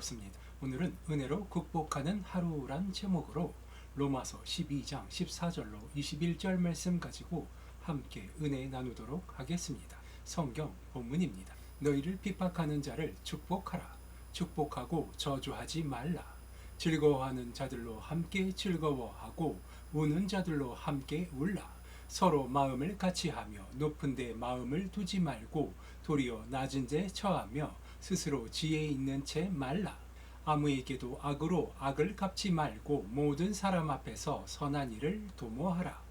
반갑습니다. 오늘은 은혜로 극복하는 하루란 제목으로 로마서 12장 14절로 21절 말씀 가지고 함께 은혜 나누도록 하겠습니다. 성경 본문입니다. 너희를 핍박하는 자를 축복하라. 축복하고 저주하지 말라. 즐거워하는 자들로 함께 즐거워하고 우는 자들로 함께 울라. 서로 마음을 같이하며 높은 데 마음을 두지 말고 도리어 낮은 데 처하며 스스로 지혜 있는 채 말라. 아무에게도 악으로 악을 갚지 말고 모든 사람 앞에서 선한 일을 도모하라.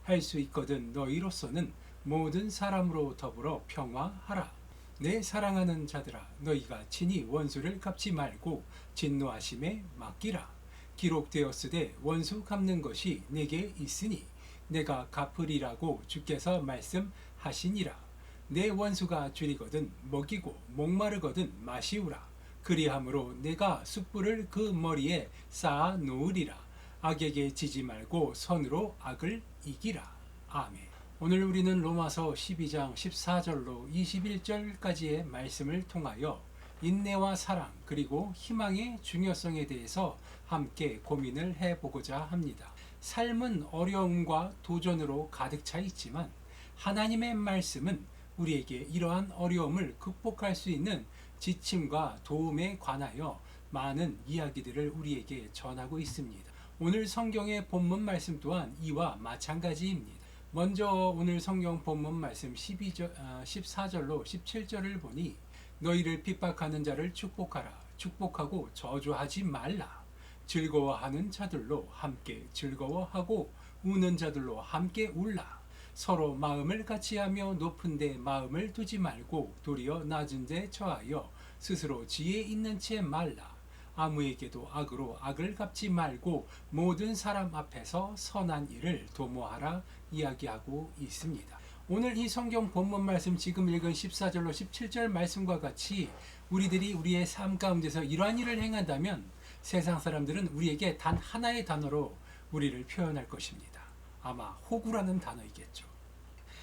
할 수 있거든 너희로서는 모든 사람으로 더불어 평화하라. 내 사랑하는 자들아, 너희가 친히 원수를 갚지 말고 진노하심에 맡기라. 기록되었으되 원수 갚는 것이 내게 있으니 내가 갚으리라고 주께서 말씀하시니라. 내 원수가 줄이거든 먹이고 목마르거든 마시우라. 그리함으로 내가 숯불을 그 머리에 쌓아 놓으리라. 악에게 지지 말고 선으로 악을 이기라. 아멘. 오늘 우리는 로마서 12장 14절로 21절까지의 말씀을 통하여 인내와 사랑 그리고 희망의 중요성에 대해서 함께 고민을 해보고자 합니다. 삶은 어려움과 도전으로 가득 차 있지만 하나님의 말씀은 우리에게 이러한 어려움을 극복할 수 있는 지침과 도움에 관하여 많은 이야기들을 우리에게 전하고 있습니다. 오늘 성경의 본문 말씀 또한 이와 마찬가지입니다. 먼저 오늘 성경 본문 말씀 14절로 17절을 보니 너희를 핍박하는 자를 축복하라. 축복하고 저주하지 말라. 즐거워하는 자들로 함께 즐거워하고 우는 자들로 함께 울라. 서로 마음을 같이하며 높은 데 마음을 두지 말고 도리어 낮은 데 처하여 스스로 지혜 있는 채 말라. 아무에게도 악으로 악을 갚지 말고 모든 사람 앞에서 선한 일을 도모하라 이야기하고 있습니다. 오늘 이 성경 본문 말씀 지금 읽은 14절로 17절 말씀과 같이 우리들이 우리의 삶 가운데서 이러한 일을 행한다면 세상 사람들은 우리에게 단 하나의 단어로 우리를 표현할 것입니다. 아마 호구라는 단어이겠죠.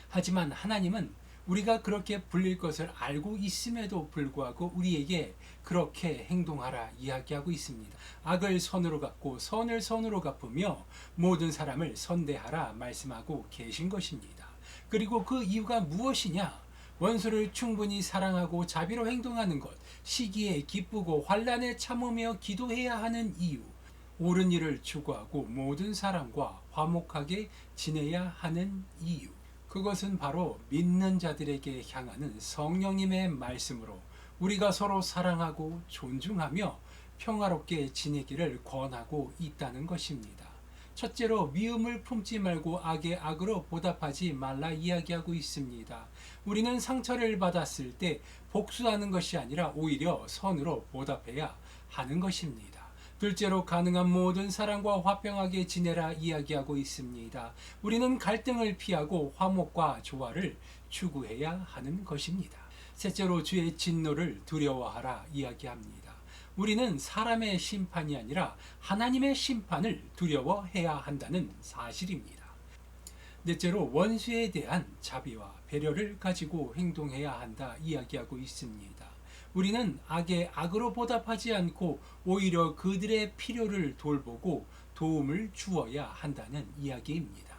하지만 하나님은 우리가 그렇게 불릴 것을 알고 있음에도 불구하고 우리에게 그렇게 행동하라 이야기하고 있습니다. 악을 선으로 갚고 선을 선으로 갚으며 모든 사람을 선대하라 말씀하고 계신 것입니다. 그리고 그 이유가 무엇이냐? 원수를 충분히 사랑하고 자비로 행동하는 것, 시기에 기쁘고 환난에 참으며 기도해야 하는 이유, 옳은 일을 추구하고 모든 사람과 화목하게 지내야 하는 이유, 그것은 바로 믿는 자들에게 향하는 성령님의 말씀으로 우리가 서로 사랑하고 존중하며 평화롭게 지내기를 권하고 있다는 것입니다. 첫째로 미움을 품지 말고 악에 악으로 보답하지 말라 이야기하고 있습니다. 우리는 상처를 받았을 때 복수하는 것이 아니라 오히려 선으로 보답해야 하는 것입니다. 둘째로 가능한 모든 사람과 화평하게 지내라 이야기하고 있습니다. 우리는 갈등을 피하고 화목과 조화를 추구해야 하는 것입니다. 셋째로 주의 진노를 두려워하라 이야기합니다. 우리는 사람의 심판이 아니라 하나님의 심판을 두려워해야 한다는 사실입니다. 넷째로 원수에 대한 자비와 배려를 가지고 행동해야 한다 이야기하고 있습니다. 우리는 악에 악으로 보답하지 않고 오히려 그들의 필요를 돌보고 도움을 주어야 한다는 이야기입니다.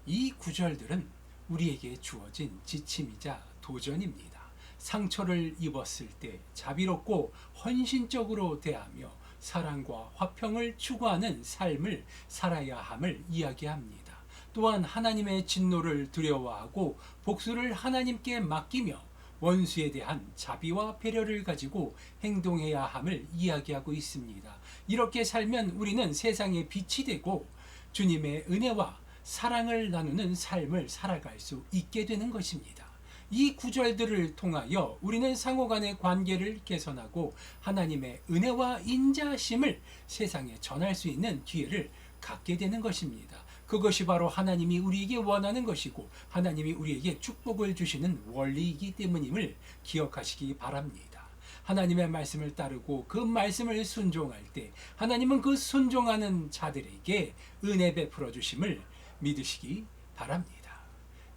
이 구절들은 우리에게 주어진 지침이자 도전입니다. 상처를 입었을 때 자비롭고 헌신적으로 대하며 사랑과 화평을 추구하는 삶을 살아야 함을 이야기합니다. 또한 하나님의 진노를 두려워하고 복수를 하나님께 맡기며 원수에 대한 자비와 배려를 가지고 행동해야 함을 이야기하고 있습니다. 이렇게 살면 우리는 세상의 빛이 되고 주님의 은혜와 사랑을 나누는 삶을 살아갈 수 있게 되는 것입니다. 이 구절들을 통하여 우리는 상호간의 관계를 개선하고 하나님의 은혜와 인자심을 세상에 전할 수 있는 기회를 갖게 되는 것입니다. 그것이 바로 하나님이 우리에게 원하는 것이고 하나님이 우리에게 축복을 주시는 원리이기 때문임을 기억하시기 바랍니다. 하나님의 말씀을 따르고 그 말씀을 순종할 때 하나님은 그 순종하는 자들에게 은혜 베풀어 주심을 믿으시기 바랍니다.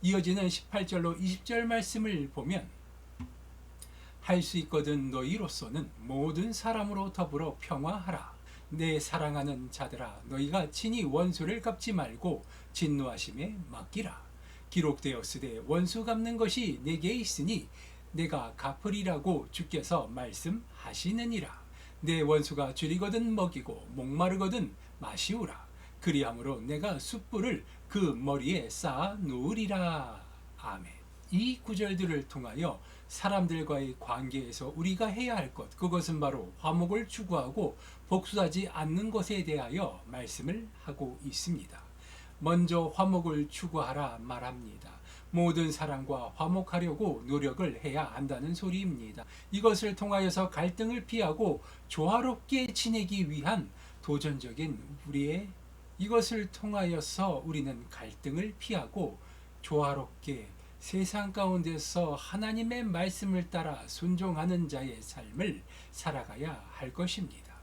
이어지는 18절로 20절 말씀을 보면 할 수 있거든 너희로서는 모든 사람으로 더불어 평화하라. 내 사랑하는 자들아 너희가 친히 원수를 갚지 말고 진노하심에 맡기라. 기록되었으되 원수 갚는 것이 내게 있으니 내가 갚으리라고 주께서 말씀하시느니라. 내 원수가 줄이거든 먹이고 목마르거든 마시우라. 그리함으로 내가 숯불을 그 머리에 쌓아 놓으리라. 아멘. 이 구절들을 통하여 사람들과의 관계에서 우리가 해야 할 것, 그것은 바로 화목을 추구하고 복수하지 않는 것에 대하여 말씀을 하고 있습니다. 먼저 화목을 추구하라 말합니다. 모든 사람과 화목하려고 노력을 해야 한다는 소리입니다. 이것을 통하여서 갈등을 피하고 조화롭게 지내기 위한 도전적인 이것을 통하여서 우리는 갈등을 피하고 조화롭게 세상 가운데서 하나님의 말씀을 따라 순종하는 자의 삶을 살아가야 할 것입니다.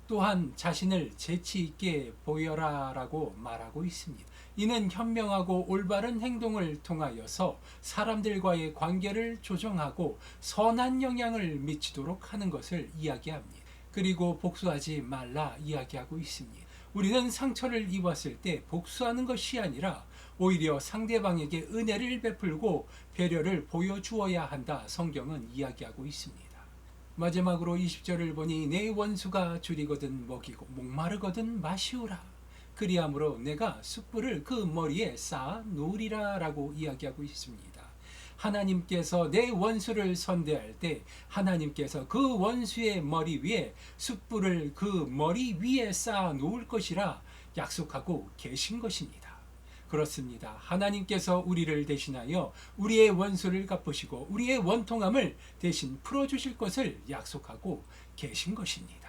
또한 자신을 재치 있게 보여라 라고 말하고 있습니다. 이는 현명하고 올바른 행동을 통하여서 사람들과의 관계를 조정하고 선한 영향을 미치도록 하는 것을 이야기합니다. 그리고 복수하지 말라 이야기하고 있습니다. 우리는 상처를 입었을 때 복수하는 것이 아니라 오히려 상대방에게 은혜를 베풀고 배려를 보여주어야 한다 성경은 이야기하고 있습니다. 마지막으로 20절을 보니 내 원수가 줄이거든 먹이고 목마르거든 마시우라. 그리함으로 내가 숯불을 그 머리에 쌓아 놓으리라 라고 이야기하고 있습니다. 하나님께서 내 원수를 선대할 때 하나님께서 그 원수의 머리 위에 숯불을 그 머리 위에 쌓아 놓을 것이라 약속하고 계신 것입니다. 그렇습니다. 하나님께서 우리를 대신하여 우리의 원수를 갚으시고 우리의 원통함을 대신 풀어주실 것을 약속하고 계신 것입니다.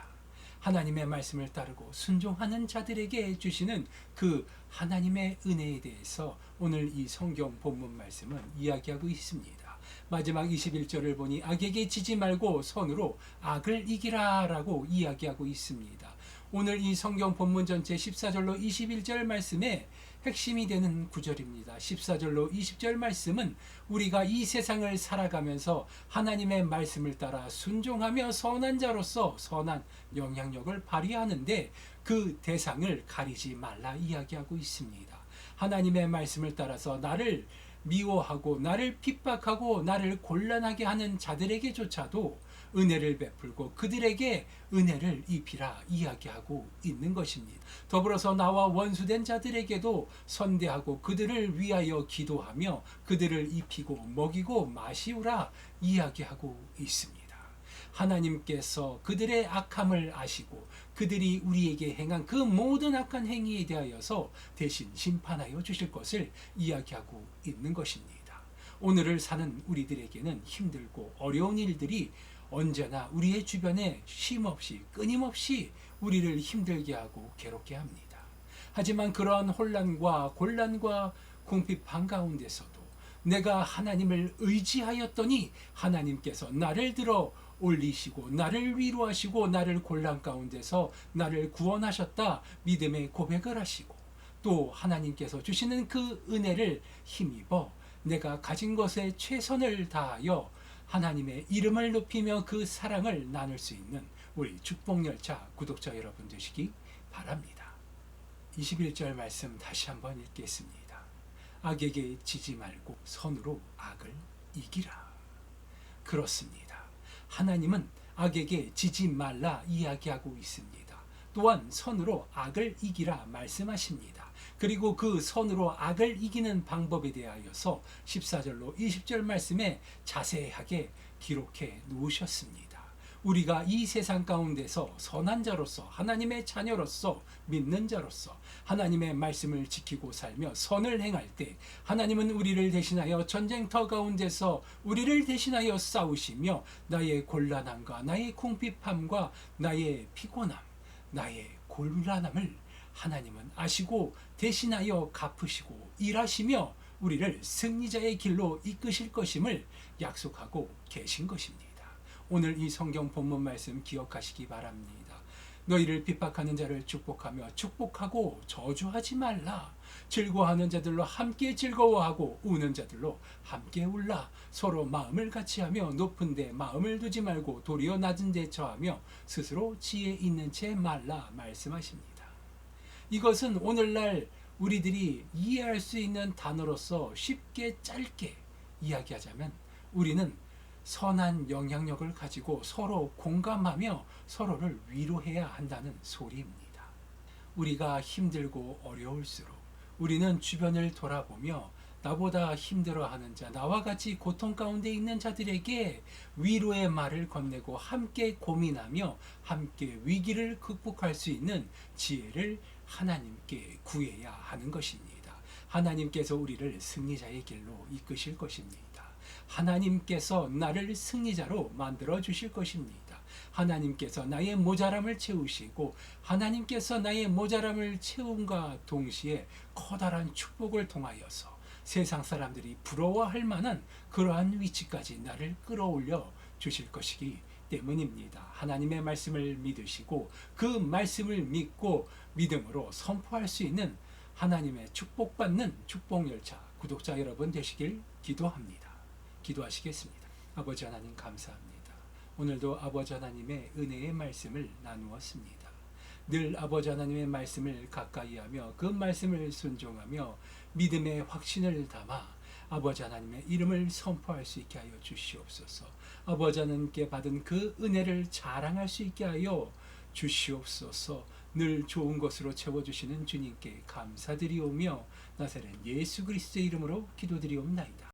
하나님의 말씀을 따르고 순종하는 자들에게 주시는 그 하나님의 은혜에 대해서 오늘 이 성경 본문 말씀은 이야기하고 있습니다. 마지막 21절을 보니 악에게 지지 말고 선으로 악을 이기라 라고 이야기하고 있습니다. 오늘 이 성경 본문 전체 14절로 21절 말씀에 핵심이 되는 구절입니다. 14절로 20절 말씀은 우리가 이 세상을 살아가면서 하나님의 말씀을 따라 순종하며 선한 자로서 선한 영향력을 발휘하는데 그 대상을 가리지 말라 이야기하고 있습니다. 하나님의 말씀을 따라서 나를 미워하고 나를 핍박하고 나를 곤란하게 하는 자들에게조차도 은혜를 베풀고 그들에게 은혜를 입히라 이야기하고 있는 것입니다. 더불어서 나와 원수된 자들에게도 선대하고 그들을 위하여 기도하며 그들을 입히고 먹이고 마시우라 이야기하고 있습니다. 하나님께서 그들의 악함을 아시고 그들이 우리에게 행한 그 모든 악한 행위에 대하여서 대신 심판하여 주실 것을 이야기하고 있는 것입니다. 오늘을 사는 우리들에게는 힘들고 어려운 일들이 언제나 우리의 주변에 쉼없이 끊임없이 우리를 힘들게 하고 괴롭게 합니다. 하지만 그러한 혼란과 곤란과 궁핍한 가운데서도 내가 하나님을 의지하였더니 하나님께서 나를 들어 올리시고 나를 위로하시고 나를 곤란 가운데서 나를 구원하셨다 믿음의 고백을 하시고 또 하나님께서 주시는 그 은혜를 힘입어 내가 가진 것에 최선을 다하여 하나님의 이름을 높이며 그 사랑을 나눌 수 있는 우리 축복열차 구독자 여러분 되시기 바랍니다. 21절 말씀 다시 한번 읽겠습니다. 악에게 지지 말고 선으로 악을 이기라. 그렇습니다. 하나님은 악에게 지지 말라 이야기하고 있습니다. 또한 선으로 악을 이기라 말씀하십니다. 그리고 그 선으로 악을 이기는 방법에 대하여서 14절로 20절 말씀에 자세하게 기록해 놓으셨습니다. 우리가 이 세상 가운데서 선한 자로서 하나님의 자녀로서 믿는 자로서 하나님의 말씀을 지키고 살며 선을 행할 때 하나님은 우리를 대신하여 전쟁터 가운데서 우리를 대신하여 싸우시며 나의 곤란함과 나의 궁핍함과 나의 피곤함 나의 곤란함을 하나님은 아시고 대신하여 갚으시고 일하시며 우리를 승리자의 길로 이끄실 것임을 약속하고 계신 것입니다. 오늘 이 성경 본문 말씀 기억하시기 바랍니다. 너희를 핍박하는 자를 축복하며 축복하고 저주하지 말라. 즐거워하는 자들로 함께 즐거워하고 우는 자들로 함께 울라. 서로 마음을 같이하며 높은 데 마음을 두지 말고 도리어 낮은 데 처하며 스스로 지혜 있는 채 말라 말씀하십니다. 이것은 오늘날 우리들이 이해할 수 있는 단어로서 쉽게 짧게 이야기하자면 우리는 선한 영향력을 가지고 서로 공감하며 서로를 위로해야 한다는 소리입니다. 우리가 힘들고 어려울수록 우리는 주변을 돌아보며 나보다 힘들어하는 자, 나와 같이 고통 가운데 있는 자들에게 위로의 말을 건네고 함께 고민하며 함께 위기를 극복할 수 있는 지혜를 하나님께 구해야 하는 것입니다. 하나님께서 우리를 승리자의 길로 이끄실 것입니다. 하나님께서 나를 승리자로 만들어 주실 것입니다. 하나님께서 나의 모자람을 채우시고 하나님께서 나의 모자람을 채움과 동시에 커다란 축복을 통하여서 세상 사람들이 부러워할 만한 그러한 위치까지 나를 끌어올려 주실 것이기 때문입니다. 하나님의 말씀을 믿으시고 그 말씀을 믿고 믿음으로 선포할 수 있는 하나님의 축복받는 축복열차 구독자 여러분 되시길 기도합니다. 기도하시겠습니다. 아버지 하나님 감사합니다. 오늘도 아버지 하나님의 은혜의 말씀을 나누었습니다. 늘 아버지 하나님의 말씀을 가까이하며 그 말씀을 순종하며 믿음의 확신을 담아 아버지 하나님의 이름을 선포할 수 있게 하여 주시옵소서. 아버지 하나님께 받은 그 은혜를 자랑할 수 있게 하여 주시옵소서. 늘 좋은 것으로 채워주시는 주님께 감사드리오며 나사렛 예수 그리스도의 이름으로 기도드리옵나이다.